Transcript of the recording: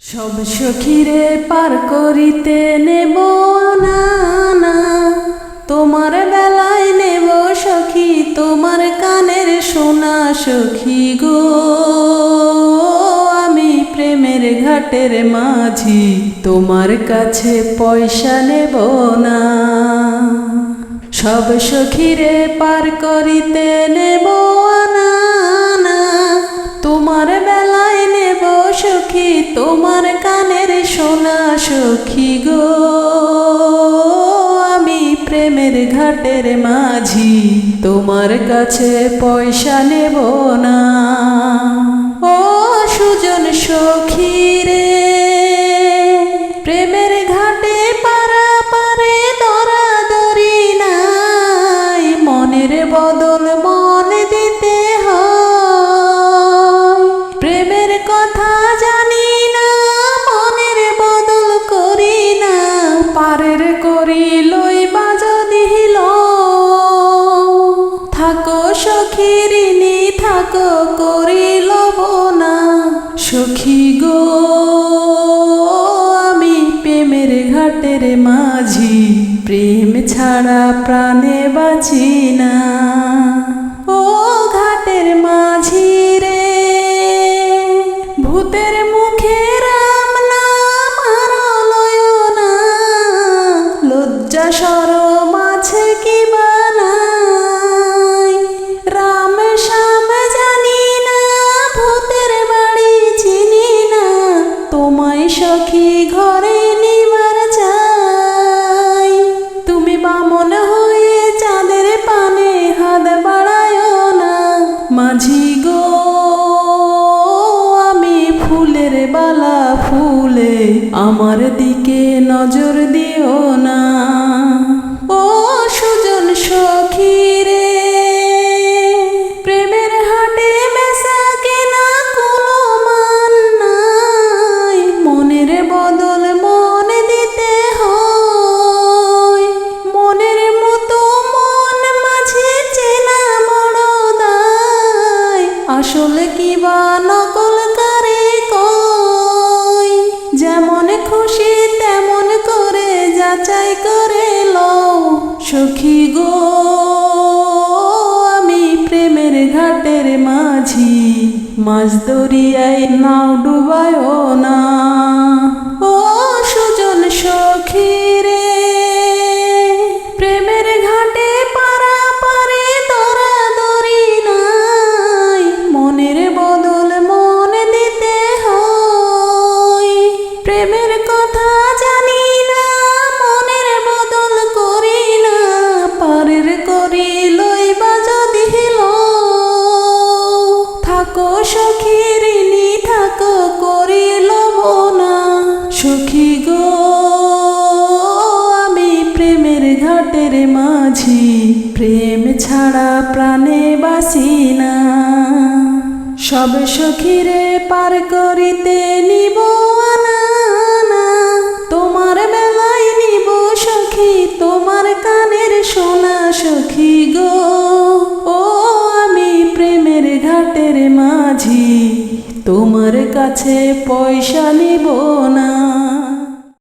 সব সখীরে পার করিতে নেব না না, তোমার বেলায় নেব সখী তোমার কানের সোনা সখী গো। আমি প্রেমের ঘাটের মাঝি, তোমার কাছে পয়সা নেব না। সব সখীরে পার করিতে নেব না না, তোমার বেলায় নেব সখী তোমার কানের সোনা সখী গো। আমি প্রেমের ঘাটের মাঝি, তোমার কাছে পয়সা নেব না। ও সুজন সখী রে, প্রেমের ঘাটে পারা পারে দরাদরি নাই, মনের বদল মন দিতে হয়। প্রেমের কথা জানি না, মনের বদল করি না, পারের করি লইবা যদি থাকো সখী ঋণী থাকো করি লব না সখী গো। আমি প্রেমের ঘাটের মাঝি, প্রেম ছাড়া প্রাণে বাঁচি না। ও ঘাটের মাঝি রে, ভূতের মুখে রাম নাম আর লয় না, লজ্জা শরম আছে কি বানাই। রাম শ্যাম জানি না, ভূতের বাড়ি চিনি না, তোমায় সখী ঘরে নিবার চাই। তুমি বামন হয়ে চাঁদের পানে হাত বাড়ায় না মাঝি গো। আমি ফুলের বালা ফুলে আমার দিকে নজর দিও না। ও সুজন সখী রে, প্রেমের হাটে বেচা কেনা কোনো মান নাই, মনের বদল মন দিতে হয়। মনের মতো মন মাঝে চেনা বড় দায়, আসলে কি বা নকল কারে কই। যেমন খুশি তেমন করে যাচাই করে লও সখী গো। আমি প্রেমের ঘাটের মাঝি, মাঝ দরিয়ায় নাও ডুবায় না। ও সুজন সখী রে, প্রেমের ঘাটে পারা পারে দরাদরি নাই, মনের বদল মন দিতে হয়। প্রেমের কথা জানি না, মনের বদল করি না, পারের করি লইবা যদি থাকো সখী ঋণী থাকো করি লব না সখী গো। আমি প্রেমের ঘাটের মাঝি, প্রেম ছাড়া প্রাণে বাসি না। সব সখীরে পার করিতে নিব না না, তোমার বেলায় নিব সখী তোমার কানের সোনা সখী গো। ও আমি প্রেমের ঘাটের মাঝি, তোমার কাছে পয়সা নিব না।